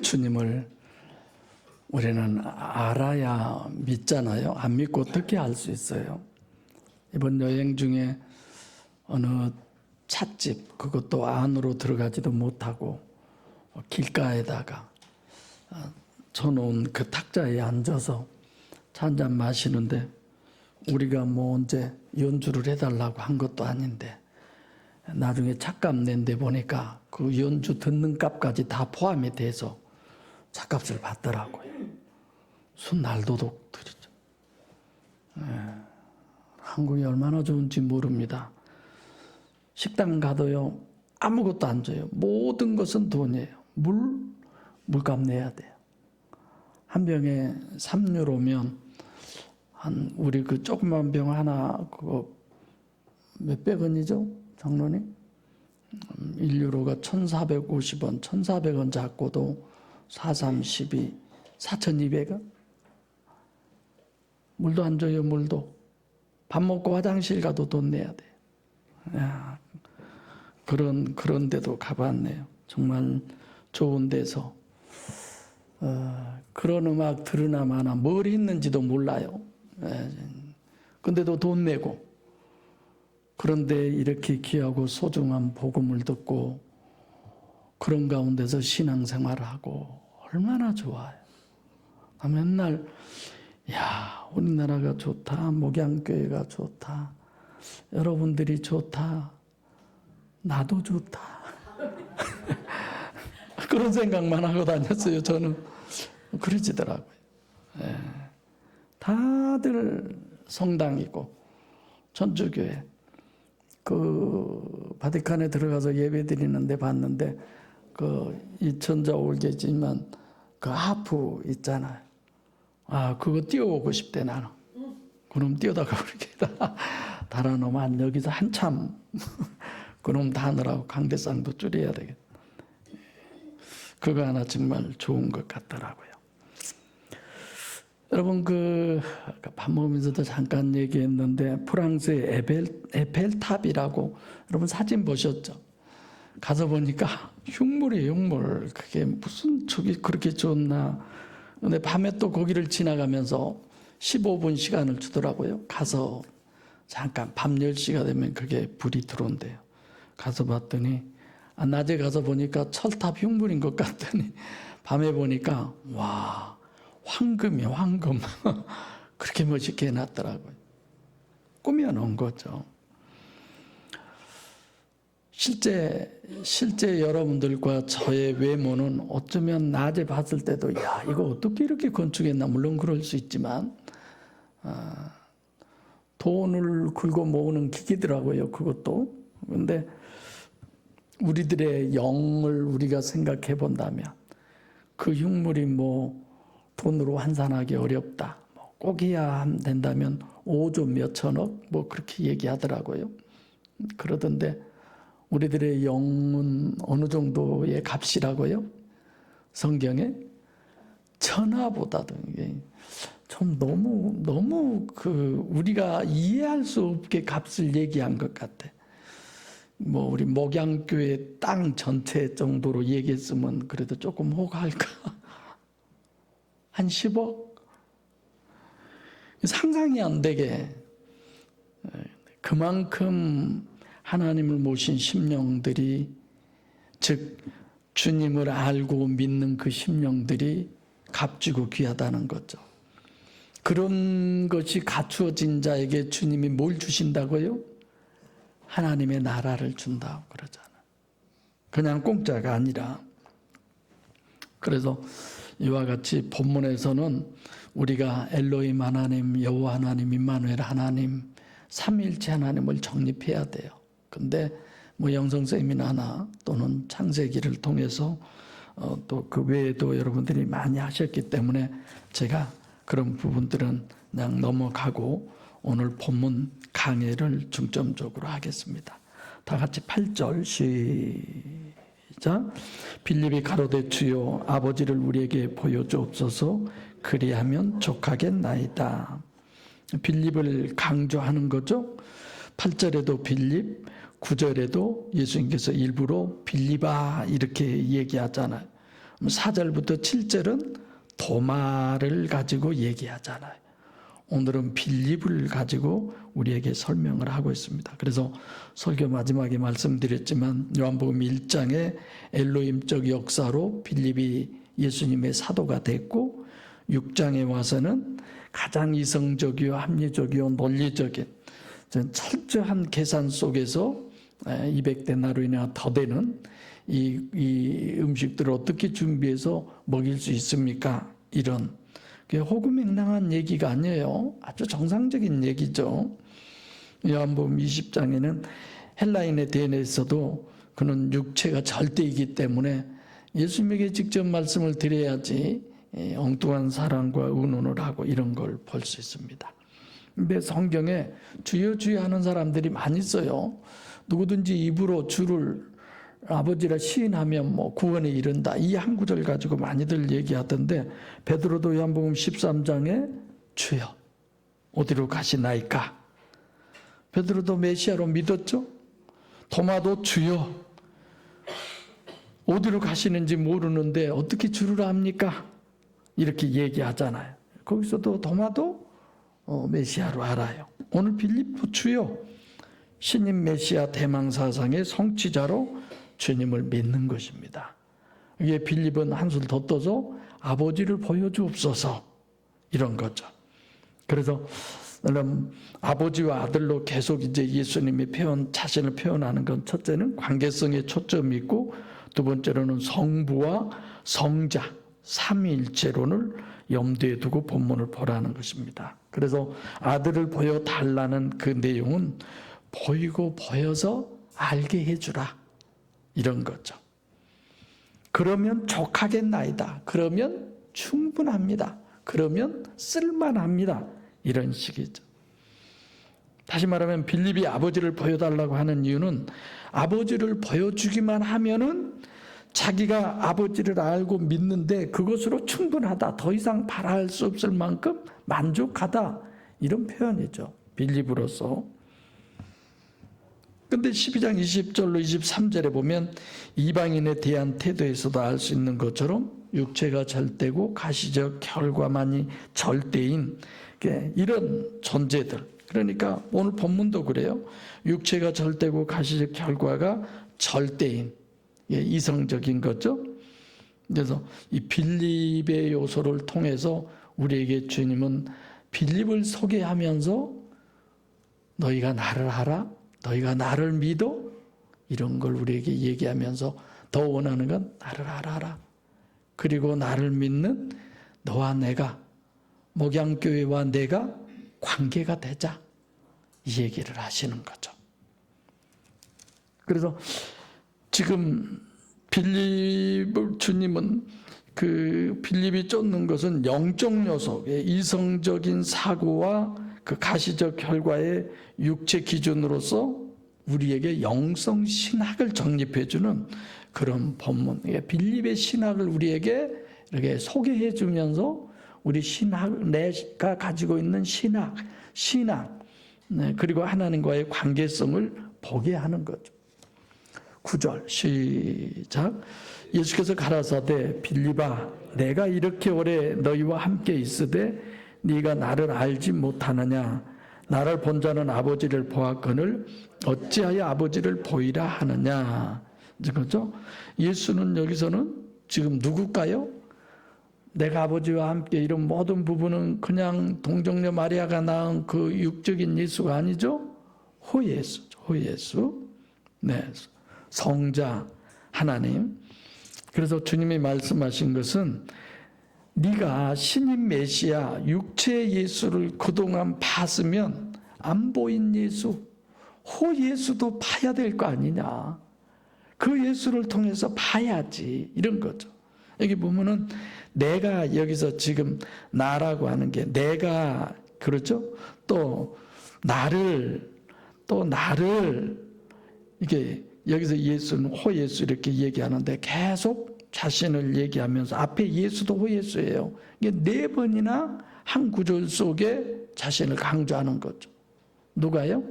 주님을 우리는 알아야 믿잖아요. 안 믿고 어떻게 알 수 있어요? 이번 여행 중에 어느 찻집, 그것도 안으로 들어가지도 못하고 길가에다가 쳐놓은 그 탁자에 앉아서 차 한잔 마시는데, 우리가 뭐 언제 연주를 해달라고 한 것도 아닌데 나중에 찻값 낸데 보니까 그 연주 듣는 값까지 다 포함이 돼서 찻값을 받더라고요. 순날도독들이죠. 한국이 얼마나 좋은지 모릅니다. 식당 가도요, 아무것도 안 줘요. 모든 것은 돈이에요. 물값 내야 돼요. 한 병에 3유로면 한 우리 그 조그만 병 하나 그거 몇백 원이죠, 장로님? 1유로가 1,450원, 1,400원 잡고도 4, 3, 12, 4,200원? 물도 안 줘요, 물도. 밥 먹고 화장실 가도 돈 내야 돼요. 야, 그런 데도 가봤네요. 정말 좋은 데서. 그런 음악 들으나 마나 뭘 했는지도 몰라요. 근데도 돈 내고. 그런데 이렇게 귀하고 소중한 복음을 듣고 그런 가운데서 신앙생활을 하고 얼마나 좋아요. 맨날 야, 우리나라가 좋다, 목양교회가 좋다, 여러분들이 좋다, 나도 좋다. 그런 생각만 하고 다녔어요. 저는 그러지더라고요. 다들 성당이고 천주교회, 그 바티칸에 들어가서 예배 드리는데 봤는데 그 이천자 올계지만 그 하프 있잖아요. 그거 띄워오고 싶대 나는. 그럼 띄우다가 그렇게 달아놓으면 여기서 한참 그놈 다느라고 강대상도 줄여야 되겠다. 그거 하나 정말 좋은 것 같더라고요. 여러분 밥 먹으면서도 잠깐 얘기했는데 프랑스의 에펠탑이라고 여러분 사진 보셨죠? 가서 보니까 흉물이에요, 흉물. 그게 무슨 저기 그렇게 좋나. 근데 밤에 또 거기를 지나가면서 15분 시간을 주더라고요. 가서 잠깐 밤 10시가 되면 그게 불이 들어온대요. 가서 봤더니 낮에 가서 보니까 철탑 흉물인 것 같더니 밤에 보니까 와, 황금이에요, 황금. 그렇게 멋있게 해놨더라고요. 꾸며놓은 거죠. 실제 여러분들과 저의 외모는 어쩌면 낮에 봤을 때도 야, 이거 어떻게 이렇게 건축했나, 물론 그럴 수 있지만 돈을 긁어 모으는 기기더라고요, 그것도. 그런데 우리들의 영을 우리가 생각해 본다면 그 흉물이 뭐 돈으로 환산하기 어렵다, 꼭 해야 된다면 5조 몇천억 뭐 그렇게 얘기하더라고요. 그러던데 우리들의 영은 어느 정도의 값이라고요? 성경에 천하보다도 이게 좀 너무 우리가 이해할 수 없게 값을 얘기한 것 같아. 뭐 우리 목양교회 땅 전체 정도로 얘기했으면 그래도 조금 호가할까? 한 10억? 상상이 안 되게 그만큼 하나님을 모신 심령들이, 즉 주님을 알고 믿는 그 심령들이 값지고 귀하다는 거죠. 그런 것이 갖추어진 자에게 주님이 뭘 주신다고요? 하나님의 나라를 준다고 그러잖아요. 그냥 공짜가 아니라. 그래서 이와 같이 본문에서는 우리가 엘로힘 하나님, 여호와 하나님, 임마누엘 하나님, 삼위일체 하나님을 정립해야 돼요. 근데 뭐 영성 세미나나 또는 창세기를 통해서 또 그 외에도 여러분들이 많이 하셨기 때문에 제가 그런 부분들은 그냥 넘어가고 오늘 본문 강해를 중점적으로 하겠습니다. 다 같이 8절 시작. 빌립이 가로되 주여 아버지를 우리에게 보여주옵소서, 그리하면 족하겠나이다. 빌립을 강조하는 거죠. 8절에도 빌립, 9절에도 예수님께서 일부러 빌립아 이렇게 얘기하잖아요. 4절부터 7절은 도마를 가지고 얘기하잖아요. 오늘은 빌립을 가지고 우리에게 설명을 하고 있습니다. 그래서 설교 마지막에 말씀드렸지만 요한복음 1장에 엘로힘적 역사로 빌립이 예수님의 사도가 됐고 6장에 와서는 가장 이성적이요 합리적이요 논리적인 철저한 계산 속에서 200데나리온이나 더 되는 이 음식들을 어떻게 준비해서 먹일 수 있습니까? 이런 호구맹랑한 얘기가 아니에요. 아주 정상적인 얘기죠. 요한복음 20장에는 헬라인에 대해서도 그는 육체가 절대이기 때문에 예수님에게 직접 말씀을 드려야지 엉뚱한 사랑과 의논을 하고 이런 걸 볼 수 있습니다. 근데 성경에 주여 주여 하는 사람들이 많이 있어요. 누구든지 입으로 주를 아버지라 시인하면 구원에 이른다. 이 한 구절 가지고 많이들 얘기하던데 베드로도 요한복음 13장에 주여 어디로 가시나이까? 베드로도 메시아로 믿었죠. 도마도 주여 어디로 가시는지 모르는데 어떻게 주를 압니까? 이렇게 얘기하잖아요. 거기서도 도마도 메시아로 알아요. 오늘 빌립도 주여 신임 메시아 대망사상의 성취자로 주님을 믿는 것입니다. 이게 빌립은 한술 더 떠서 아버지를 보여주옵소서 이런 거죠. 그래서 아버지와 아들로 계속 이제 예수님이 자신을 표현하는 건 첫째는 관계성에 초점이 있고 두 번째로는 성부와 성자 삼위일체론을 염두에 두고 본문을 보라는 것입니다. 그래서 아들을 보여달라는 그 내용은 보이고 보여서 알게 해주라 이런 거죠. 그러면 족하겠나이다. 그러면 충분합니다. 그러면 쓸만합니다. 이런 식이죠. 다시 말하면 빌립이 아버지를 보여달라고 하는 이유는 아버지를 보여주기만 하면은 자기가 아버지를 알고 믿는데 그것으로 충분하다. 더 이상 바랄 수 없을 만큼 만족하다. 이런 표현이죠. 빌립으로서. 근데 12장 20절로 23절에 보면 이방인에 대한 태도에서도 알 수 있는 것처럼 육체가 절대고 가시적 결과만이 절대인 이런 존재들. 그러니까 오늘 본문도 그래요. 육체가 절대고 가시적 결과가 절대인 이성적인 거죠. 그래서 이 빌립의 요소를 통해서 우리에게 주님은 빌립을 소개하면서 너희가 나를 알아? 너희가 나를 믿어? 이런 걸 우리에게 얘기하면서 더 원하는 건 나를 알아라. 그리고 나를 믿는 너와 내가 목양교회와 내가 관계가 되자. 이 얘기를 하시는 거죠. 그래서 지금 빌립을 주님은 그 빌립이 쫓는 것은 영적 요소의 이성적인 사고와 그 가시적 결과의 육체 기준으로서 우리에게 영성 신학을 정립해주는 그런 본문. 빌립의 신학을 우리에게 이렇게 소개해주면서 우리 신학, 내가 가지고 있는 신학, 그리고 하나님과의 관계성을 보게 하는 거죠. 9절 시작. 예수께서 가라사대 빌립아 내가 이렇게 오래 너희와 함께 있으되 네가 나를 알지 못하느냐. 나를 본 자는 아버지를 보았거늘 어찌하여 아버지를 보이라 하느냐. 그렇죠? 예수는 여기서는 지금 누굴까요? 내가 아버지와 함께 이런 모든 부분은 그냥 동정녀 마리아가 낳은 그 육적인 예수가 아니죠? 호예수죠. 호예수. 네. 성자 하나님. 그래서 주님이 말씀하신 것은 네가 신인 메시아 육체 예수를 그동안 봤으면 안 보인 예수, 호 예수도 봐야 될 거 아니냐. 그 예수를 통해서 봐야지. 이런 거죠. 여기 보면은 내가 여기서 지금 나라고 하는 게 내가 그렇죠? 또 나를 이게 여기서 예수는 호 예수 이렇게 얘기하는데 계속 자신을 얘기하면서 앞에 예수도 호 예수예요. 이게 4번이나 한 구절 속에 자신을 강조하는 거죠. 누가요?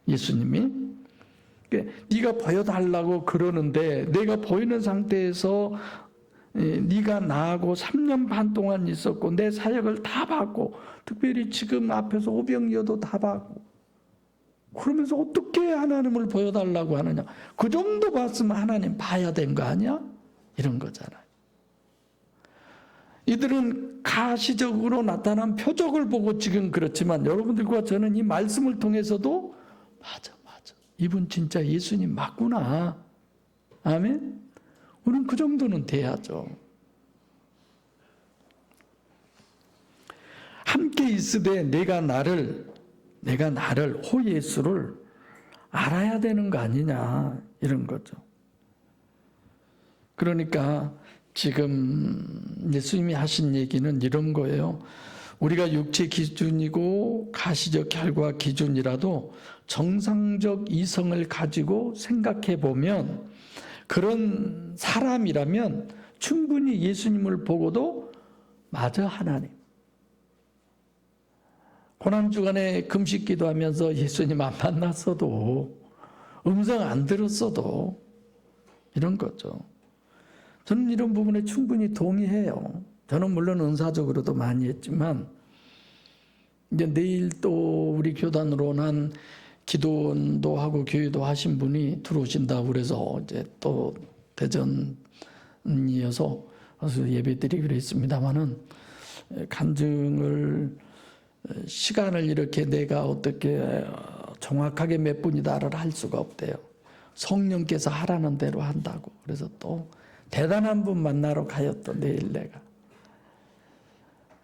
예수님이. 네가 보여달라고 그러는데 내가 보이는 상태에서 네가 나하고 3년 반 동안 있었고 내 사역을 다 받고 특별히 지금 앞에서 오병이어도 다 받고 그러면서 어떻게 하나님을 보여달라고 하느냐. 그 정도 봤으면 하나님 봐야 된 거 아니야? 이런 거잖아요. 이들은 가시적으로 나타난 표적을 보고 지금 그렇지만 여러분들과 저는 이 말씀을 통해서도 맞아. 이분 진짜 예수님 맞구나. 아멘? 우리는 그 정도는 돼야죠. 함께 있으되 내가 나를 호 예수를 알아야 되는 거 아니냐 이런 거죠. 그러니까 지금 예수님이 하신 얘기는 이런 거예요. 우리가 육체 기준이고 가시적 결과 기준이라도 정상적 이성을 가지고 생각해 보면 그런 사람이라면 충분히 예수님을 보고도 맞아 하나님. 고난주간에 금식 기도하면서 예수님 안 만났어도 음성 안 들었어도 이런 거죠. 저는 이런 부분에 충분히 동의해요. 저는 물론 은사적으로도 많이 했지만 이제 내일 또 우리 교단으로는 기도원도 하고 교회도 하신 분이 들어오신다고 그래서 이제 또 대전이어서 예배 드리기로 했습니다만은 간증을 시간을 이렇게 내가 어떻게 정확하게 몇 분이다를 할 수가 없대요. 성령께서 하라는 대로 한다고. 그래서 또 대단한 분 만나러 가요. 또 내일 내가.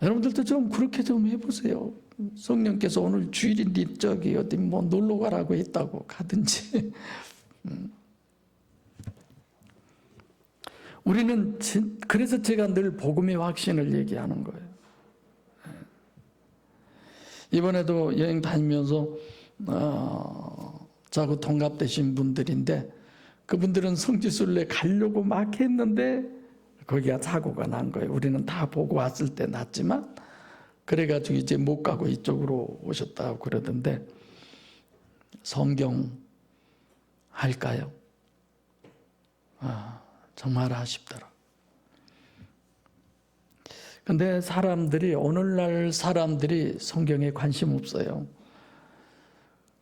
여러분들도 좀 그렇게 좀 해보세요. 성령께서 오늘 주일인데 저기 어디 뭐 놀러 가라고 했다고 가든지. 우리는 그래서 제가 늘 복음의 확신을 얘기하는 거예요. 이번에도 여행 다니면서 저하고 동갑되신 분들인데 그분들은 성지순례 가려고 막 했는데 거기가 사고가 난 거예요. 우리는 다 보고 왔을 때 났지만 그래가지고 이제 못 가고 이쪽으로 오셨다고 그러던데 성경 할까요? 정말 아쉽더라. 근데 오늘날 사람들이 성경에 관심 없어요.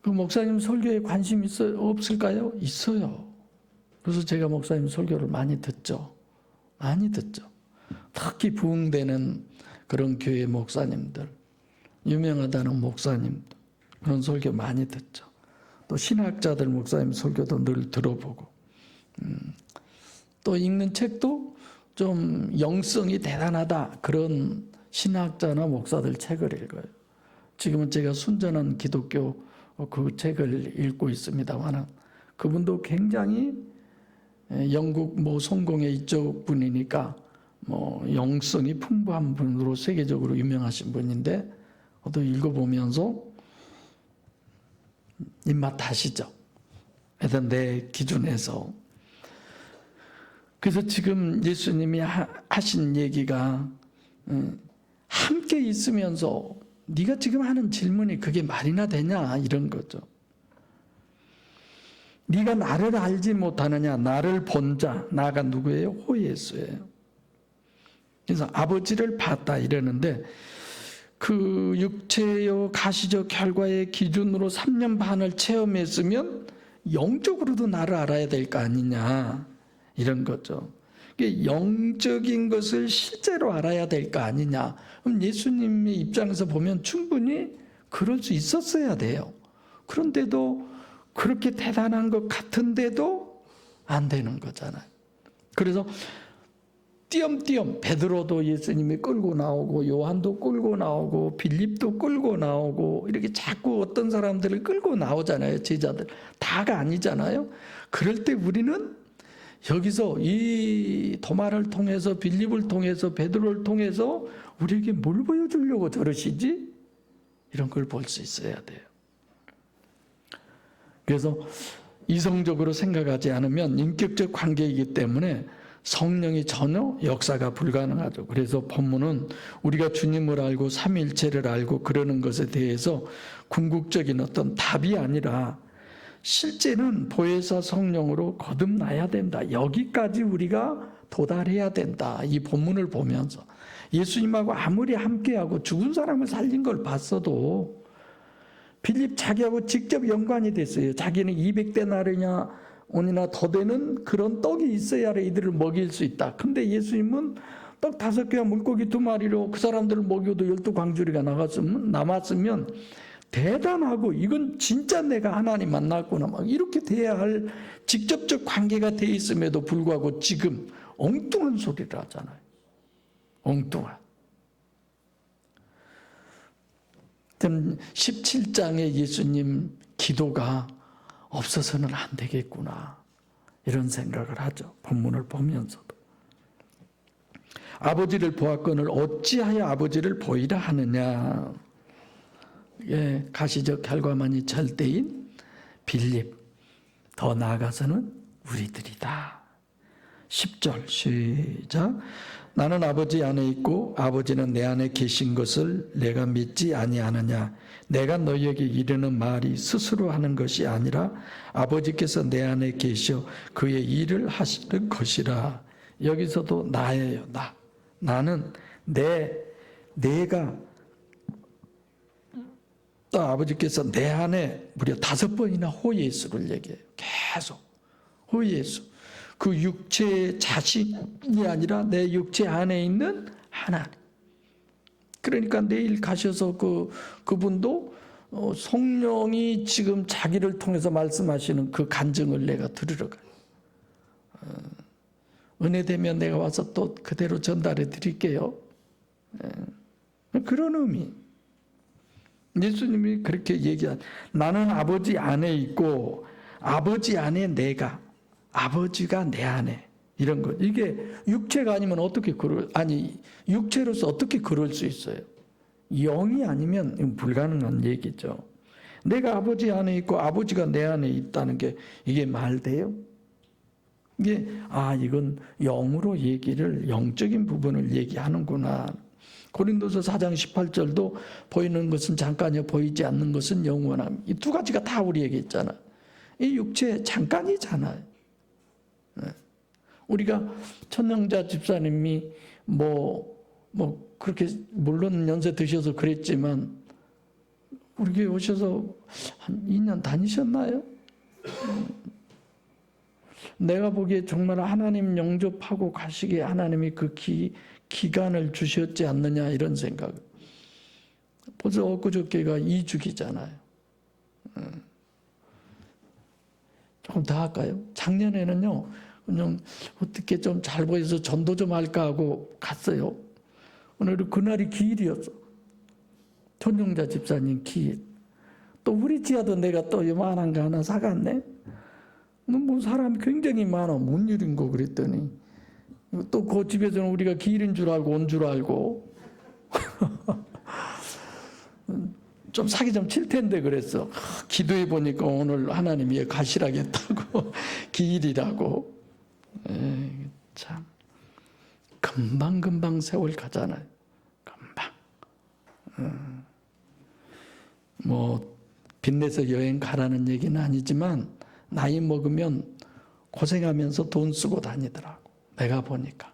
그 목사님 설교에 관심 없을까요? 있어요. 그래서 제가 목사님 설교를 많이 듣죠. 많이 듣죠. 특히 부흥되는 그런 교회 목사님들, 유명하다는 목사님들, 그런 설교 많이 듣죠. 또 신학자들 목사님 설교도 늘 들어보고, 또 읽는 책도 좀 영성이 대단하다 그런 신학자나 목사들 책을 읽어요. 지금은 제가 순전한 기독교 그 책을 읽고 있습니다만 그분도 굉장히 영국 뭐 성공의 이쪽 분이니까 뭐 영성이 풍부한 분으로 세계적으로 유명하신 분인데 또 읽어보면서 입맛 다시죠. 하여튼 내 기준에서. 그래서 지금 예수님이 하신 얘기가 함께 있으면서 네가 지금 하는 질문이 그게 말이나 되냐 이런 거죠. 네가 나를 알지 못하느냐. 나를 본 자, 나가 누구예요? 호 예수예요. 그래서 아버지를 봤다 이러는데 그 육체요 가시적 결과의 기준으로 3년 반을 체험했으면 영적으로도 나를 알아야 될 거 아니냐 이런 거죠. 영적인 것을 실제로 알아야 될 거 아니냐. 그럼 예수님의 입장에서 보면 충분히 그럴 수 있었어야 돼요. 그런데도 그렇게 대단한 것 같은데도 안 되는 거잖아요. 그래서 띄엄띄엄 베드로도 예수님이 끌고 나오고 요한도 끌고 나오고 빌립도 끌고 나오고 이렇게 자꾸 어떤 사람들을 끌고 나오잖아요. 제자들 다가 아니잖아요. 그럴 때 우리는 여기서 이 도마를 통해서 빌립을 통해서 베드로를 통해서 우리에게 뭘 보여주려고 저러시지? 이런 걸 볼 수 있어야 돼요. 그래서 이성적으로 생각하지 않으면 인격적 관계이기 때문에 성령이 전혀 역사가 불가능하죠. 그래서 본문은 우리가 주님을 알고 삼위일체를 알고 그러는 것에 대해서 궁극적인 어떤 답이 아니라 실제는 보혜사 성령으로 거듭나야 된다. 여기까지 우리가 도달해야 된다. 이 본문을 보면서 예수님하고 아무리 함께하고 죽은 사람을 살린 걸 봤어도 빌립 자기하고 직접 연관이 됐어요. 자기는 200데나리나 원이나 더 되는 그런 떡이 있어야 이들을 먹일 수 있다. 근데 예수님은 떡 5개와 물고기 2마리로 그 사람들을 먹여도 12광주리가 남았으면 대단하고 이건 진짜 내가 하나님 만났구나 막 이렇게 돼야 할 직접적 관계가 돼 있음에도 불구하고 지금 엉뚱한 소리를 하잖아요. 엉뚱한. 17장의 예수님 기도가 없어서는 안 되겠구나 이런 생각을 하죠. 본문을 보면서도. 아버지를 보았거늘 어찌하여 아버지를 보이라 하느냐. 예, 가시적 결과만이 절대인 빌립, 더 나아가서는 우리들이다. 10절 시작. 나는 아버지 안에 있고 아버지는 내 안에 계신 것을 내가 믿지 아니하느냐. 내가 너희에게 이르는 말이 스스로 하는 것이 아니라 아버지께서 내 안에 계셔 그의 일을 하시는 것이라. 여기서도 나예요. 나는 내가 또 아버지께서 내 안에 무려 5번이나 호예수를 얘기해요. 계속 호예수. 그 육체의 자신이 아니라 내 육체 안에 있는 하나님. 그러니까 내일 가셔서 그분도 성령이 지금 자기를 통해서 말씀하시는 그 간증을 내가 들으러 가요. 은혜 되면 내가 와서 또 그대로 전달해 드릴게요. 그런 의미. 예수님이 그렇게 얘기한 나는 아버지 안에 있고 아버지 안에 내가 아버지가 내 안에 이런 것. 이게 육체가 아니면 어떻게 육체로서 어떻게 그럴 수 있어요? 영이 아니면 불가능한 얘기죠. 내가 아버지 안에 있고 아버지가 내 안에 있다는 게 이게 말 돼요? 이게 이건 영으로 영적인 부분을 얘기하는구나. 고린도서 4장 18절도 보이는 것은 잠깐이요 보이지 않는 것은 영원함. 이 두 가지가 다 우리에게 있잖아. 이 육체 잠깐이잖아요. 우리가 천영자 집사님이 그렇게 물론 연세 드셔서 그랬지만 우리 교회 오셔서 한 2년 다니셨나요? 내가 보기에 정말 하나님 영접하고 가시기에 하나님이 그 기간을 주셨지 않느냐 이런 생각. 벌써 엊그저께가 2주기잖아요. 조금 더 할까요? 작년에는요, 그냥 어떻게 좀 잘 보여서 전도 좀 할까 하고 갔어요. 오늘 그날이 기일이었어. 전용자 집사님 기일. 또 우리 지하도 내가 또 요만한 거 하나 사갔네. 뭐 사람이 굉장히 많아. 뭔 일인고 그랬더니 또 그 집에서는 우리가 기일인 줄 알고 온 줄 알고 좀 사기 좀 칠 텐데 그랬어. 기도해 보니까 오늘 하나님이 가시라겠다고 기일이라고. 참 금방 세월 가잖아요. 금방. 뭐 빚내서 여행 가라는 얘기는 아니지만 나이 먹으면 고생하면서 돈 쓰고 다니더라고. 내가 보니까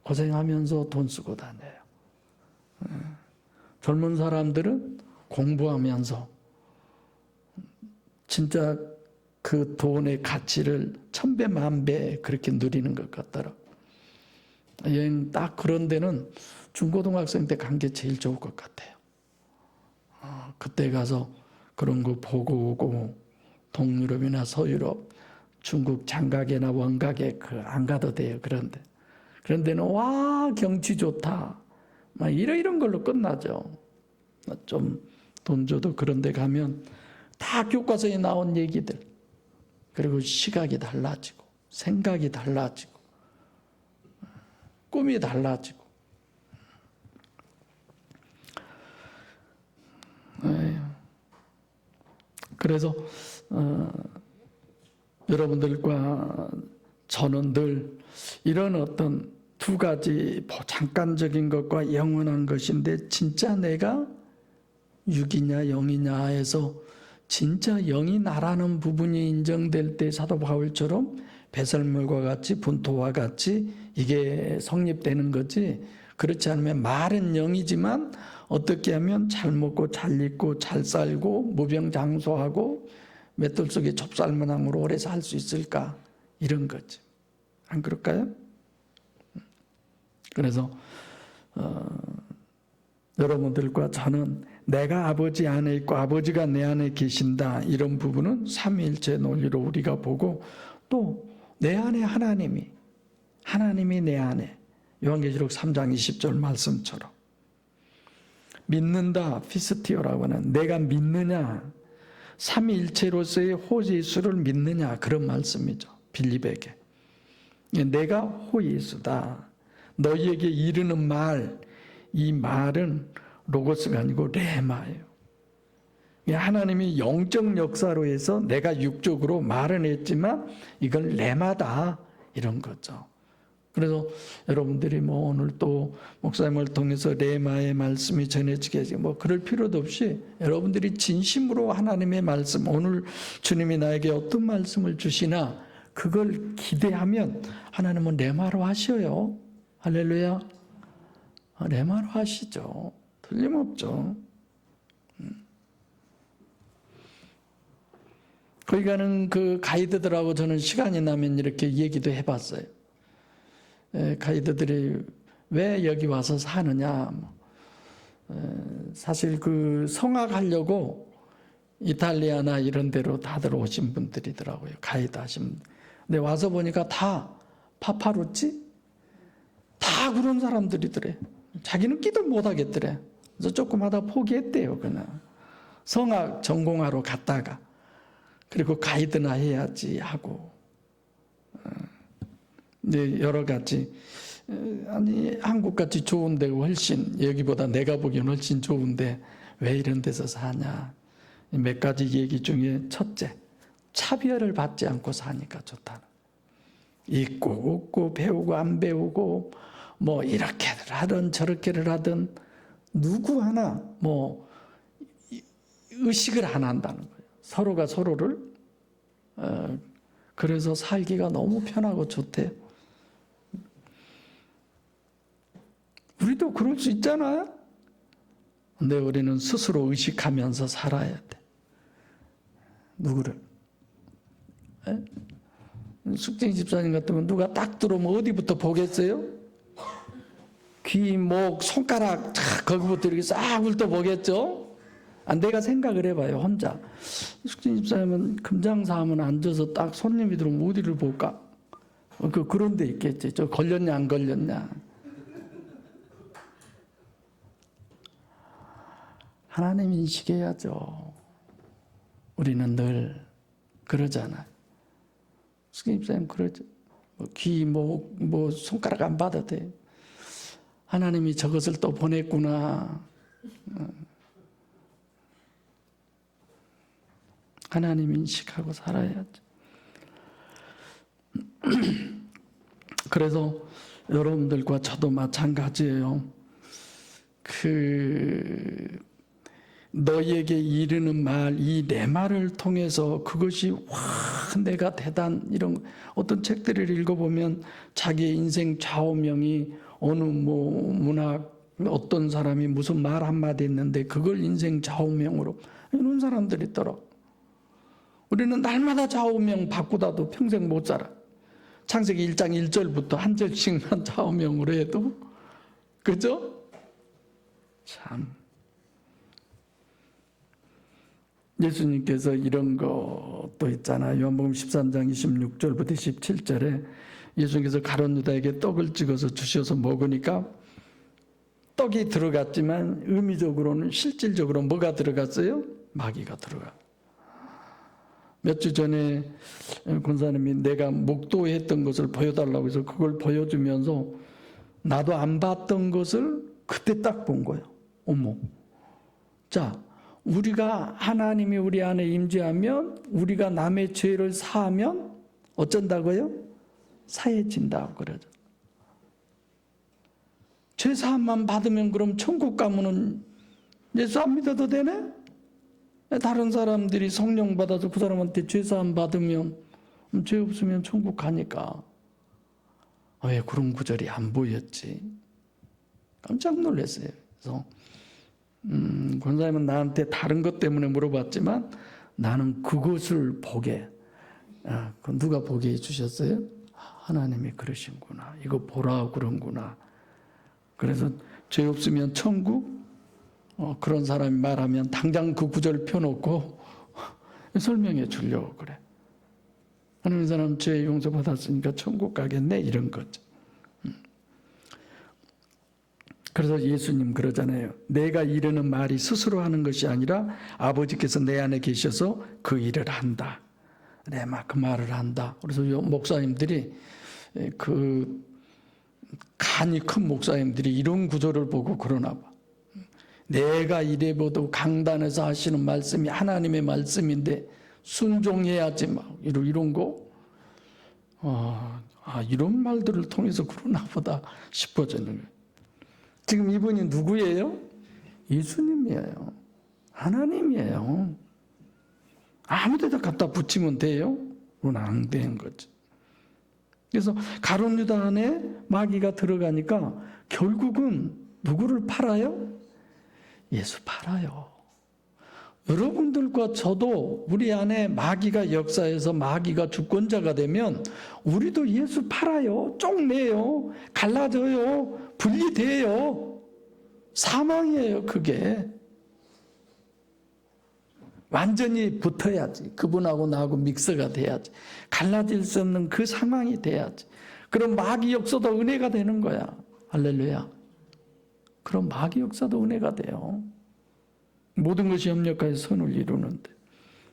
고생하면서 돈 쓰고 다녀요. 젊은 사람들은 공부하면서 진짜 그 돈의 가치를 1000배, 10,000배 그렇게 누리는 것 같더라고. 여행 딱 그런 데는 중고등학생 때 간 게 제일 좋을 것 같아요. 그때 가서 그런 거 보고 오고 동유럽이나 서유럽, 중국 장가게나 원가게 안 가도 돼요. 그런데 그런 데는 와 경치 좋다. 막 이런 걸로 끝나죠. 좀 돈 줘도 그런 데 가면 다 교과서에 나온 얘기들. 그리고 시각이 달라지고 생각이 달라지고 꿈이 달라지고. 그래서 여러분들과 저는 늘 이런 어떤 두 가지 잠깐적인 것과 영원한 것인데 진짜 내가 육이냐 영이냐 해서 진짜 영이 나라는 부분이 인정될 때 사도 바울처럼 배설물과 같이 분토와 같이 이게 성립되는 거지. 그렇지 않으면 말은 영이지만 어떻게 하면 잘 먹고 잘 입고 잘 살고 무병장수하고 맷돌 속에 좁쌀문항으로 오래 살 수 있을까? 이런 거지. 안 그럴까요? 그래서 여러분들과 저는 내가 아버지 안에 있고 아버지가 내 안에 계신다, 이런 부분은 삼위일체 논리로 우리가 보고, 또 내 안에 하나님이 내 안에, 요한계시록 3장 20절 말씀처럼 믿는다, 피스티오라고 하는, 내가 믿느냐, 삼위일체로서의 호예수를 믿느냐, 그런 말씀이죠. 빌립에게 내가 호예수다, 너희에게 이르는 말, 이 말은 로고스가 아니고 레마예요. 하나님이 영적 역사로 해서 내가 육적으로 말은 했지만 이건 레마다, 이런 거죠. 그래서 여러분들이 뭐 오늘 또 목사님을 통해서 레마의 말씀이 전해지게 뭐 그럴 필요도 없이 여러분들이 진심으로 하나님의 말씀, 오늘 주님이 나에게 어떤 말씀을 주시나 그걸 기대하면 하나님은 레마로 하셔요. 할렐루야. 레마로 하시죠. 틀림없죠. 거기 가는 그 가이드들하고 저는 시간이 나면 이렇게 얘기도 해봤어요. 가이드들이 왜 여기 와서 사느냐. 사실 그 성악하려고 이탈리아나 이런 데로 다들 오신 분들이더라고요. 가이드 하신 분들. 근데 와서 보니까 다 파파루치? 다 그런 사람들이더래. 자기는 끼도 못하겠더래. 그래서 조금 하다 포기했대요. 그냥 성악 전공하러 갔다가, 그리고 가이드나 해야지 하고, 여러 가지, 아니 한국같이 좋은 데가 훨씬, 여기보다 내가 보기엔 훨씬 좋은데 왜 이런 데서 사냐. 몇 가지 얘기 중에 첫째, 차별을 받지 않고 사니까 좋다는. 있고 없고 배우고 안 배우고 뭐 이렇게를 하든 저렇게를 하든 누구 하나 뭐 의식을 안 한다는 거예요. 서로가 서로를. 그래서 살기가 너무 편하고 좋대요. 우리도 그럴 수 있잖아요. 근데 우리는 스스로 의식하면서 살아야 돼. 누구를? 숙쟁이 집사님 같으면 누가 딱 들어오면 어디부터 보겠어요? 귀, 목, 손가락 거기부터 이렇게 싹 훑어보겠죠? 내가 생각을 해봐요, 혼자. 숙쟁이 집사님은 금장사 하면 앉아서 딱 손님이 들어오면 어디를 볼까? 그런 데 있겠지. 저 걸렸냐 안 걸렸냐. 하나님 인식해야죠. 우리는 늘 그러잖아요. 숙쟁이 집사님 그러죠. 귀, 목, 손가락 안 봐도 돼. 하나님이 저것을 또 보냈구나. 하나님 인식하고 살아야죠. 그래서 여러분들과 저도 마찬가지예요. 너희에게 이르는 말, 이 내 말을 통해서 그것이 내가 이런 어떤 책들을 읽어보면 자기의 인생 좌우명이 어느 문학 어떤 사람이 무슨 말 한마디 했는데 그걸 인생 좌우명으로, 이런 사람들이 있더라고. 우리는 날마다 좌우명 바꾸다도 평생 못 살아. 창세기 1장 1절부터 한 절씩만 좌우명으로 해도, 그죠? 참. 예수님께서 이런 것도 있잖아요. 요한복음 13장 26절부터 17절에 예수님께서 가룟 유다에게 떡을 찍어서 주셔서 먹으니까 떡이 들어갔지만 의미적으로는 실질적으로 뭐가 들어갔어요? 마귀가 들어가. 몇 주 전에 권사님이 내가 목도했던 것을 보여달라고 해서 그걸 보여주면서 나도 안 봤던 것을 그때 딱 본 거예요. 어머. 자, 우리가 하나님이 우리 안에 임재하면, 우리가 남의 죄를 사하면 어쩐다고요? 사해진다고 그러죠. 죄 사함만 받으면 그럼 천국 가면은 예수 안 믿어도 되네? 다른 사람들이 성령 받아서 그 사람한테 죄 사함 받으면 죄 없으면 천국 가니까. 왜 그런 구절이 안 보였지? 깜짝 놀랐어요. 그래서 권사님은 나한테 다른 것 때문에 물어봤지만 나는 그것을 보게, 그 누가 보게 해주셨어요? 하나님이 그러신구나. 이거 보라 그런구나. 그래서 죄 없으면 천국? 그런 사람이 말하면 당장 그 구절 펴놓고 설명해 주려고 그래. 하나님 사람 죄 용서 받았으니까 천국 가겠네 이런 거죠. 그래서 예수님 그러잖아요. 내가 이르는 말이 스스로 하는 것이 아니라 아버지께서 내 안에 계셔서 그 일을 한다. 내 막 그 말을 한다. 그래서 목사님들이 그 간이 큰 목사님들이 이런 구절을 보고 그러나 봐. 내가 이래봐도 강단에서 하시는 말씀이 하나님의 말씀인데 순종해야지 막 이런 거. 이런 말들을 통해서 그러나 보다 싶어지는 거예요. 지금 이분이 누구예요? 예수님이에요. 하나님이에요. 아무 데다 갖다 붙이면 돼요? 그건 안 되는 거죠. 그래서 가룟 유다 안에 마귀가 들어가니까 결국은 누구를 팔아요? 예수 팔아요. 여러분들과 저도 우리 안에 마귀가 역사해서 마귀가 주권자가 되면 우리도 예수 팔아요. 쪽내요. 갈라져요. 분리돼요. 사망이에요. 그게. 완전히 붙어야지. 그분하고 나하고 믹스가 돼야지. 갈라질 수 없는 그 상황이 돼야지. 그럼 마귀 역사도 은혜가 되는 거야. 할렐루야. 그럼 마귀 역사도 은혜가 돼요. 모든 것이 협력하여 선을 이루는데.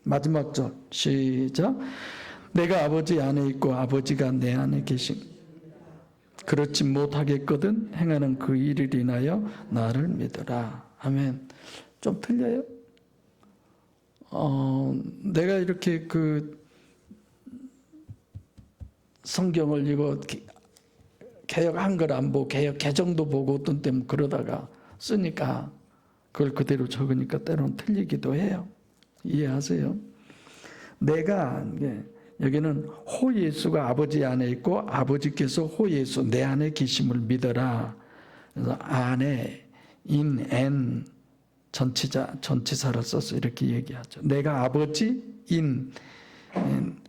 마지막 절 시작. 내가 아버지 안에 있고 아버지가 내 안에 계신 그렇지 못하겠거든 행하는 그 일을 인하여 나를 믿어라. 아멘. 좀 틀려요? 내가 이렇게 그 성경을 이거 개역 한글 안 보고 개역 개정도 보고 어떤 때는 그러다가 쓰니까 그걸 그대로 적으니까 때로는 틀리기도 해요. 이해하세요? 내가 여기는 호 예수가 아버지 안에 있고 아버지께서 호 예수 내 안에 계심을 믿어라. 그래서 안에 in and 전치사를 써서 이렇게 얘기하죠. 내가 아버지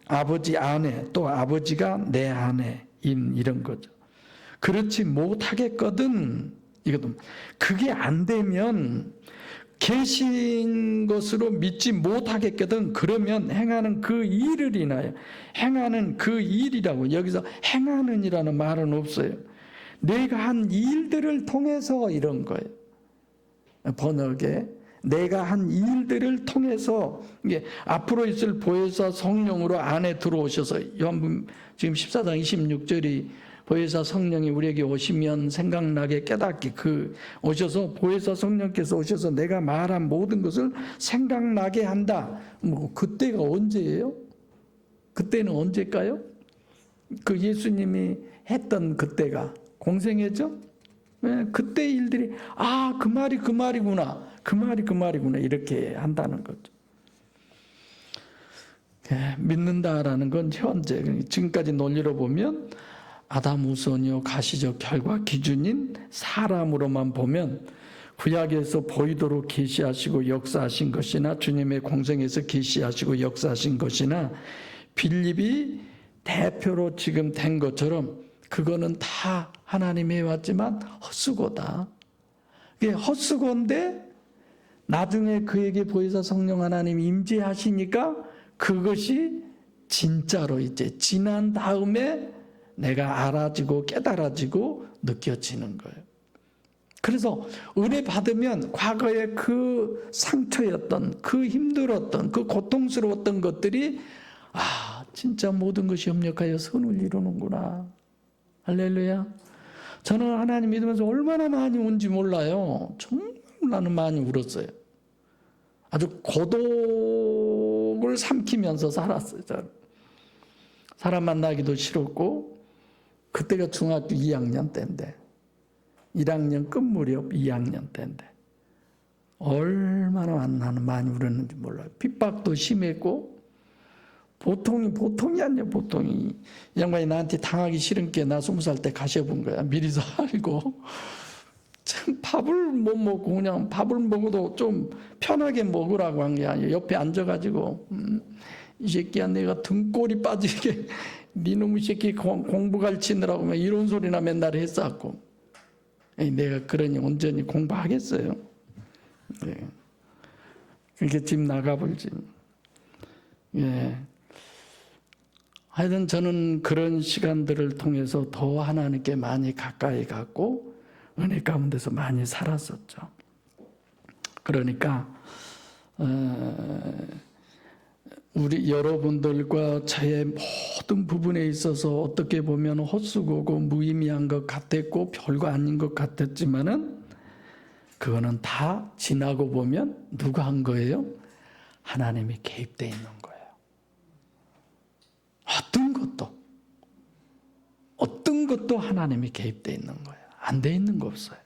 아버지 안에 또 아버지가 내 안에 이런 거죠. 그렇지 못하겠거든. 이것도 그게 안 되면 계신 것으로 믿지 못하겠거든. 그러면 행하는 그 일을 인하여 행하는 그 일이라고 여기서 행하는이라는 말은 없어요. 내가 한 일들을 통해서 이런 거예요. 번역에 내가 한 일들을 통해서 이게 앞으로 있을 보혜사 성령으로 안에 들어오셔서 요한복음 지금 14장 26절이 보혜사 성령이 우리에게 오시면 생각나게 깨닫게 오셔서 보혜사 성령께서 오셔서 내가 말한 모든 것을 생각나게 한다. 그때가 언제예요? 그때는 언제일까요? 그 예수님이 했던 그때가 공생애죠? 네, 그때 일들이 그 말이 그 말이구나. 그 말이구나. 이렇게 한다는 거죠. 믿는다라는 건 현재 지금까지 논리로 보면 아담 우선이요 가시적 결과 기준인 사람으로만 보면 구약에서 보이도록 계시하시고 역사하신 것이나 주님의 공생에서 계시하시고 역사하신 것이나 빌립이 대표로 지금 된 것처럼 그거는 다 하나님이 해왔지만 헛수고다. 이게 헛수고인데 나중에 그에게 보혜사 성령 하나님이 임재하시니까 그것이 진짜로 이제 지난 다음에 내가 알아지고 깨달아지고 느껴지는 거예요. 그래서 은혜 받으면 과거의 그 상처였던 그 힘들었던 그 고통스러웠던 것들이 진짜 모든 것이 협력하여 선을 이루는구나. 할렐루야. 저는 하나님 믿으면서 얼마나 많이 운지 몰라요. 정말 나는 많이 울었어요. 아주 고독을 삼키면서 살았어요. 저는. 사람 만나기도 싫었고 그때가 중학교 2학년 때인데 1학년 끝 무렵 2학년 때인데 얼마나 나는 많이 울었는지 몰라요. 핍박도 심했고 보통이 아니야, 보통이. 이 양반이 나한테 당하기 싫은 게 나 20살 때 가셔본 거야. 미리서 알고. 참 밥을 못 먹고 그냥 밥을 먹어도 좀 편하게 먹으라고 한 게 아니에요. 옆에 앉아가지고 이 새끼야 내가 등골이 빠지게 니놈의 새끼 공부 가르치느라고 막 이런 소리나 맨날 했었고 내가 그러니 온전히 공부하겠어요. 네. 그렇게 집 나가볼지. 예. 하여튼 저는 그런 시간들을 통해서 더 하나님께 많이 가까이 갔고 은혜 가운데서 많이 살았었죠. 그러니까 우리 여러분들과 저의 모든 부분에 있어서 어떻게 보면 헛수고고 무의미한 것 같았고 별거 아닌 것 같았지만은 그거는 다 지나고 보면 누가 한 거예요? 하나님이 개입되어 있는 거예요. 어떤 것도 하나님이 개입되어 있는 거예요. 안 돼 있는 거 없어요.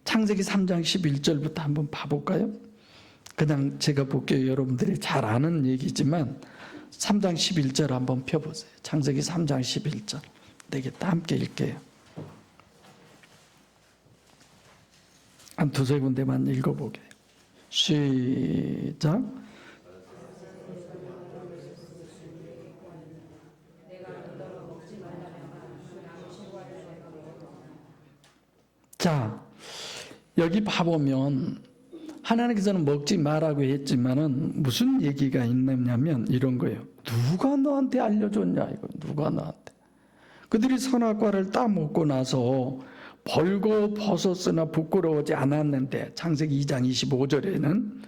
창세기 3장 11절부터 한번 봐볼까요? 그냥 제가 볼게요. 여러분들이 잘 아는 얘기지만 3장 11절 한번 펴보세요. 창세기 3장 11절 되겠다. 함께 읽게요. 한 두세 군데만 읽어보게. 시작. 자, 여기 봐보면 하나님께서는 먹지 말라고 했지만은 무슨 얘기가 있느냐면 이런 거예요. 누가 너한테 알려줬냐 이거. 누가 너한테. 그들이 선악과를 따먹고 나서 벌거벗었으나 부끄러워하지 않았는데 창세기 2장 25절에는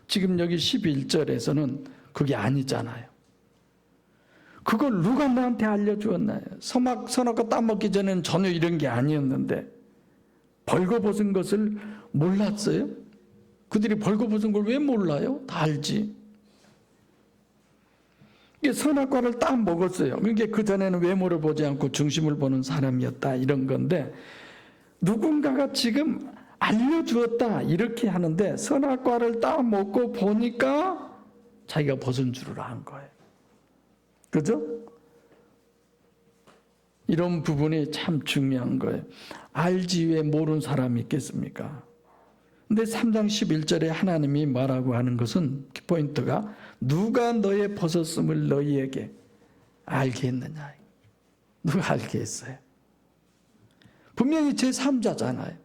지금 여기 11절에서는 그게 아니잖아요. 그걸 누가 너한테 알려주었나요? 선악과 따먹기 전에는 전혀 이런 게 아니었는데 벌거벗은 것을 몰랐어요? 그들이 벌거벗은 걸 왜 몰라요? 다 알지. 이게 선악과를 딱 먹었어요. 그러니까 그 전에는 외모를 보지 않고 중심을 보는 사람이었다 이런 건데 누군가가 지금 알려주었다 이렇게 하는데 선악과를 딱 먹고 보니까 자기가 벗은 줄을 안 거예요. 그죠? 이런 부분이 참 중요한 거예요. 알지 왜 모르는 사람이 있겠습니까? 근데 3장 11절에 하나님이 말하고 하는 것은 포인트가 누가 너의 벗었음을 너희에게 알게 했느냐. 누가 알게 했어요? 분명히 제3자잖아요.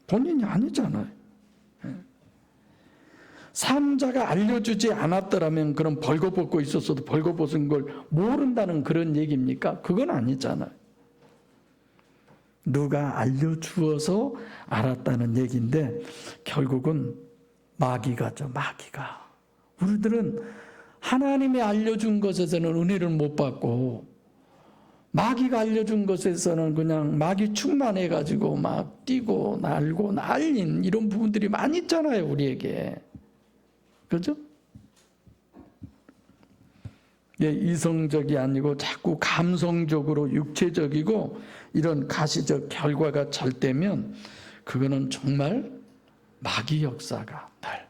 본인이 아니잖아요. 3자가 알려주지 않았더라면 그럼 벌거벗고 있었어도 벌거벗은 걸 모른다는 그런 얘기입니까? 그건 아니잖아요. 누가 알려주어서 알았다는 얘기인데 결국은 마귀가죠. 마귀가. 우리들은 하나님이 알려준 것에서는 은혜를 못 받고 마귀가 알려준 것에서는 그냥 마귀 충만해가지고 막 뛰고 날고 날린 이런 부분들이 많이 있잖아요. 우리에게. 그죠? 예, 이성적이 아니고 자꾸 감성적으로 육체적이고 이런 가시적 결과가 절대면 그거는 정말 마귀 역사가 날.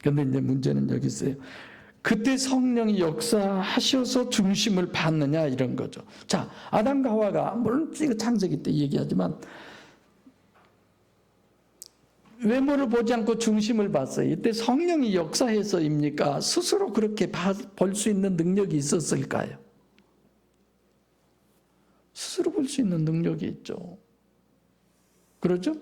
그런데 이제 문제는 여기 있어요. 그때 성령이 역사하셔서 중심을 받느냐 이런 거죠. 자, 아담과 하와가 물론 창세기 때 얘기하지만 외모를 보지 않고 중심을 봤어요. 이때 성령이 역사해서입니까? 스스로 그렇게 볼 수 있는 능력이 있었을까요? 스스로 볼 수 있는 능력이 있죠. 그러죠?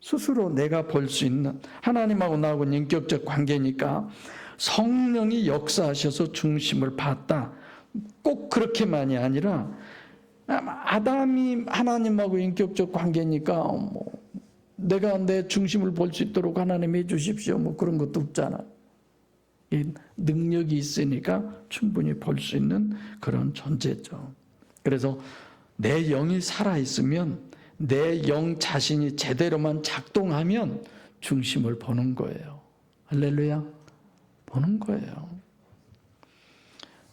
스스로 내가 볼 수 있는 하나님하고 나하고는 인격적 관계니까 성령이 역사하셔서 중심을 봤다. 꼭 그렇게만이 아니라 아담이 하나님하고 인격적 관계니까 내가 내 중심을 볼 수 있도록 하나님 해주십시오. 그런 것도 없잖아. 이 능력이 있으니까 충분히 볼 수 있는 그런 존재죠. 그래서 내 영이 살아있으면 내 영 자신이 제대로만 작동하면 중심을 보는 거예요. 할렐루야. 보는 거예요.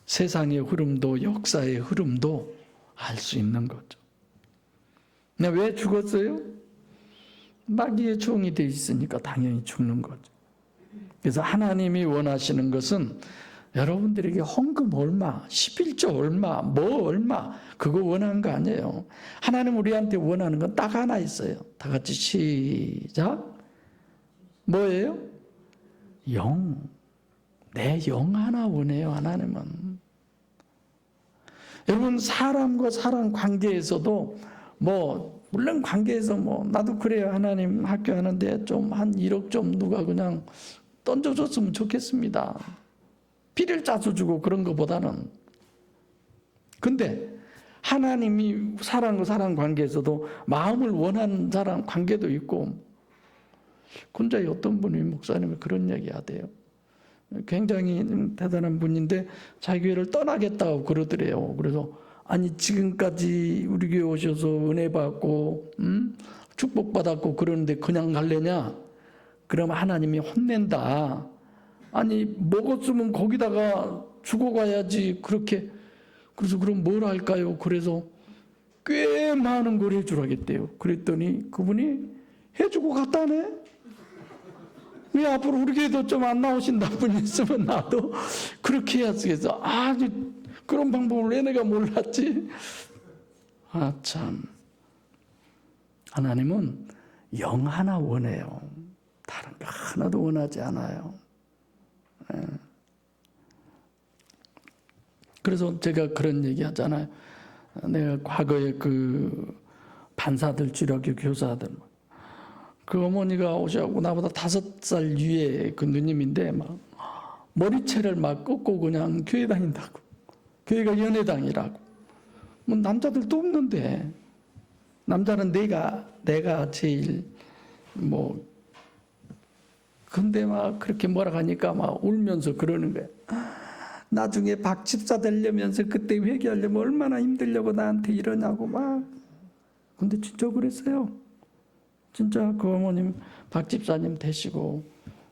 세상의 흐름도 역사의 흐름도 알 수 있는 거죠. 왜 죽었어요? 마귀의 종이 돼 있으니까 당연히 죽는 거죠. 그래서 하나님이 원하시는 것은 여러분들에게 헌금 얼마, 11조 얼마, 뭐 얼마 그거 원하는 거 아니에요. 하나님 우리한테 원하는 건 딱 하나 있어요. 다 같이 시작. 뭐예요? 영. 내 영 하나 원해요, 하나님은. 여러분, 사람과 사람 관계에서도 물론 관계에서 나도 그래요. 하나님 학교 하는데 좀 한 1억 좀 누가 그냥 던져줬으면 좋겠습니다. 비를 짜서 주고 그런 것보다는. 근데 하나님이 사람과 사람 관계에서도 마음을 원하는 사람 관계도 있고, 근데 어떤 분이 목사님이 그런 얘기 하대요. 굉장히 대단한 분인데 자기 교회를 떠나겠다고 그러더래요. 그래서 아니 지금까지 우리 교회 오셔서 은혜 받고 축복받았고 그러는데 그냥 갈래냐? 그럼 하나님이 혼낸다. 아니 먹었으면 거기다가 죽어가야지 그렇게. 그래서 그럼 뭘 할까요? 그래서 꽤 많은 걸 해주라겠대요. 그랬더니 그분이 해주고 갔다네. 왜 앞으로 우리 교회도 좀 안 나오신다 분이 있으면 나도 그렇게 해야지. 그래서 그런 방법을 왜 내가 몰랐지? 참. 하나님은 영 하나 원해요. 다른 거 하나도 원하지 않아요. 그래서 제가 그런 얘기 하잖아요. 내가 과거에 그 반사들, 주력교 교사들, 그 어머니가 오셔갖고 나보다 5살 위에 그 누님인데 막 머리채를 막 꺾고 그냥 교회 다닌다고. 교회가 연회당이라고. 남자들도 없는데 남자는 내가 제일 근데 막 그렇게 뭐라 하니까 막 울면서 그러는 거야. 나중에 박집사 되려면서 그때 회개하려면 얼마나 힘들려고 나한테 이러냐고 막. 근데 진짜 그랬어요. 진짜 그 어머님 박집사님 되시고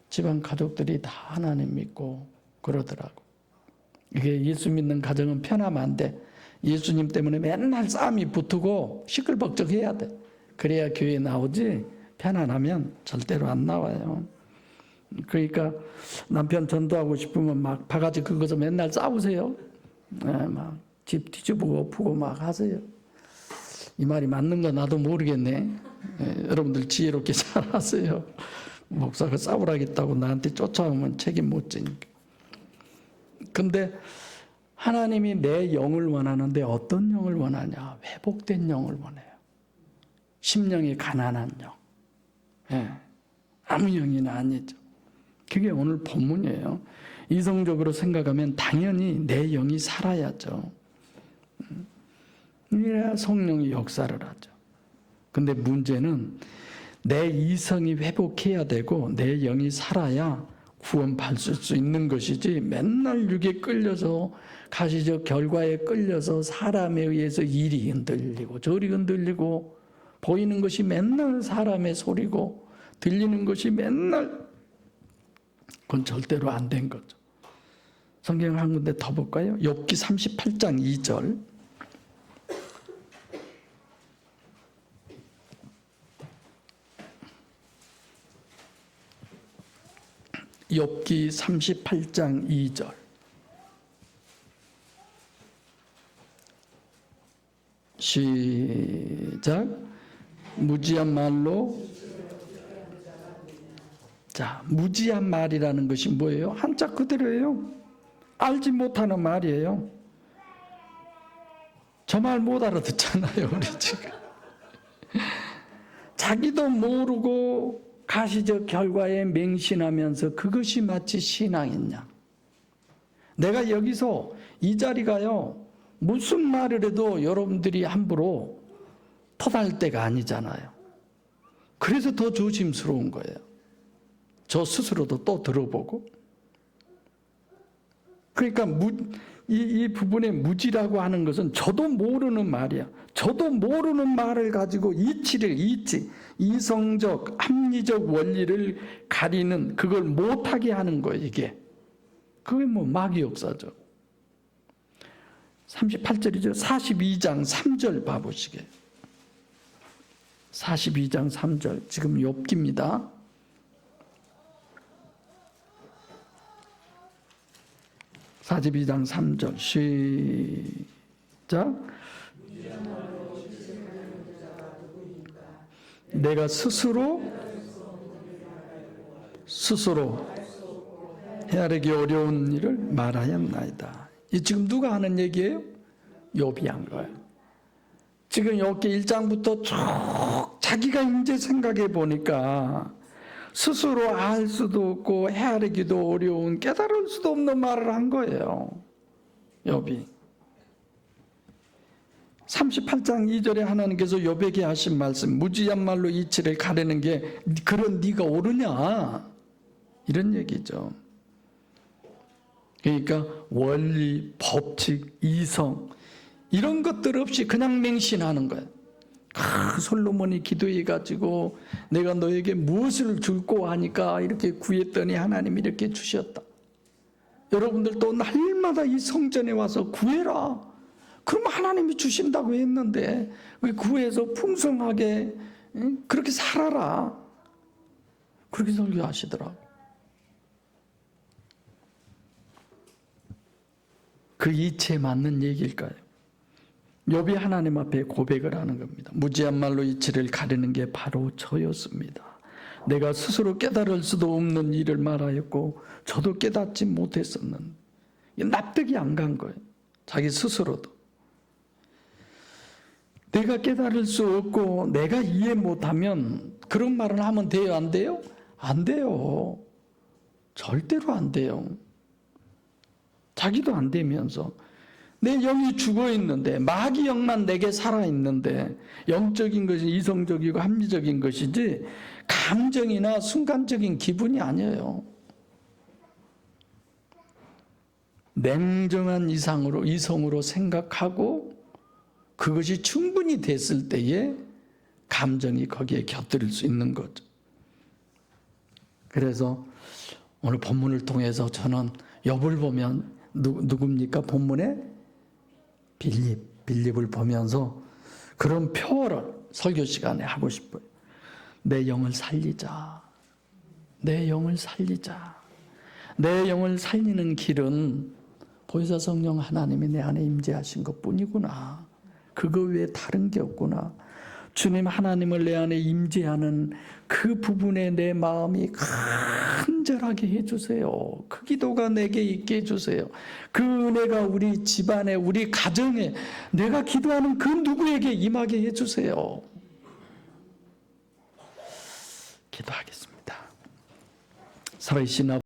집안 가족들이 다 하나님 믿고 그러더라고. 이게 예수 믿는 가정은 편하면 안 돼. 예수님 때문에 맨날 싸움이 붙고 시끌벅적해야 돼. 그래야 교회에 나오지 편안하면 절대로 안 나와요. 그러니까 남편 전도하고 싶으면 막 바가지 긁어서 맨날 싸우세요. 막 집 뒤집고 엎고 막 하세요. 이 말이 맞는 거 나도 모르겠네. 여러분들 지혜롭게 잘 하세요. 목사가 싸우라겠다고 나한테 쫓아오면 책임 못 지니까. 근데 하나님이 내 영을 원하는데 어떤 영을 원하냐? 회복된 영을 원해요. 심령이 가난한 영. 아무 영이나 아니죠. 그게 오늘 본문이에요. 이성적으로 생각하면 당연히 내 영이 살아야죠. 이래야 성령이 역사를 하죠. 근데 문제는 내 이성이 회복해야 되고 내 영이 살아야 구원받을 수 있는 것이지 맨날 육에 끌려서 가시적 결과에 끌려서 사람에 의해서 이리 흔들리고 저리 흔들리고 보이는 것이 맨날 사람의 소리고 들리는 것이 맨날 그건 절대로 안 된 거죠. 성경 한 군데 더 볼까요? 욥기 38장 2절. 욥기 38장 2절. 시작. 무지한 말로. 자, 무지한 말이라는 것이 뭐예요? 한자 그대로예요. 알지 못하는 말이에요. 저 말 못 알아듣잖아요, 우리 지금. 자기도 모르고 가시적 결과에 맹신하면서 그것이 마치 신앙이냐? 내가 여기서 이 자리가요, 무슨 말을 해도 여러분들이 함부로 터달 때가 아니잖아요. 그래서 더 조심스러운 거예요. 저 스스로도 또 들어보고. 그러니까 이 부분의 무지라고 하는 것은 저도 모르는 말이야. 저도 모르는 말을 가지고 이성적, 합리적 원리를 가리는 그걸 못하게 하는 거예요, 이게. 그게 마귀 역사죠. 38절이죠. 42장 3절 봐보시게. 42장 3절. 지금 욥기입니다. 42장 3절 시작. 내가 스스로 헤아리기 어려운 일을 말하였나이다. 이 지금 누가 하는 얘기예요? 욥이 한 거예요. 지금 여기 1장부터 쭉 자기가 이제 생각해 보니까 스스로 알 수도 없고 헤아리기도 어려운, 깨달을 수도 없는 말을 한 거예요. 욥이 38장 2절에 하나님께서 욥에게 하신 말씀, 무지한 말로 이치를 가르는 게 그런 네가 옳으냐, 이런 얘기죠. 그러니까 원리, 법칙, 이성 이런 것들 없이 그냥 맹신하는 거예요. 솔로몬이 기도해가지고 내가 너에게 무엇을 줄고 하니까 이렇게 구했더니 하나님이 이렇게 주셨다. 여러분들도 날마다 이 성전에 와서 구해라. 그럼 하나님이 주신다고 했는데 왜 구해서 풍성하게 그렇게 살아라. 그렇게 설교하시더라고. 그 이치에 맞는 얘기일까요? 욥이 하나님 앞에 고백을 하는 겁니다. 무지한 말로 이치를 가르는 게 바로 저였습니다. 내가 스스로 깨달을 수도 없는 일을 말하였고 저도 깨닫지 못했었는데, 납득이 안 간 거예요. 자기 스스로도. 내가 깨달을 수 없고 내가 이해 못하면 그런 말을 하면 돼요? 안 돼요? 안 돼요. 절대로 안 돼요. 자기도 안 되면서 내 영이 죽어 있는데, 마귀 영만 내게 살아 있는데, 영적인 것이 이성적이고 합리적인 것이지 감정이나 순간적인 기분이 아니에요. 냉정한 이성으로 생각하고 그것이 충분히 됐을 때에 감정이 거기에 곁들일 수 있는 거죠. 그래서 오늘 본문을 통해서 저는 욥을 보면 누굽니까? 본문에 빌립을 보면서 그런 표현을 설교 시간에 하고 싶어요. 내 영을 살리자. 내 영을 살리자. 내 영을 살리는 길은 보혜사 성령 하나님이 내 안에 임재하신 것뿐이구나. 그거 외에 다른 게 없구나. 주님 하나님을 내 안에 임재하는 그 부분에 내 마음이 간절하게 해주세요. 그 기도가 내게 있게 해주세요. 그 은혜가 우리 집안에, 우리 가정에, 내가 기도하는 그 누구에게 임하게 해주세요. 기도하겠습니다. 살아계신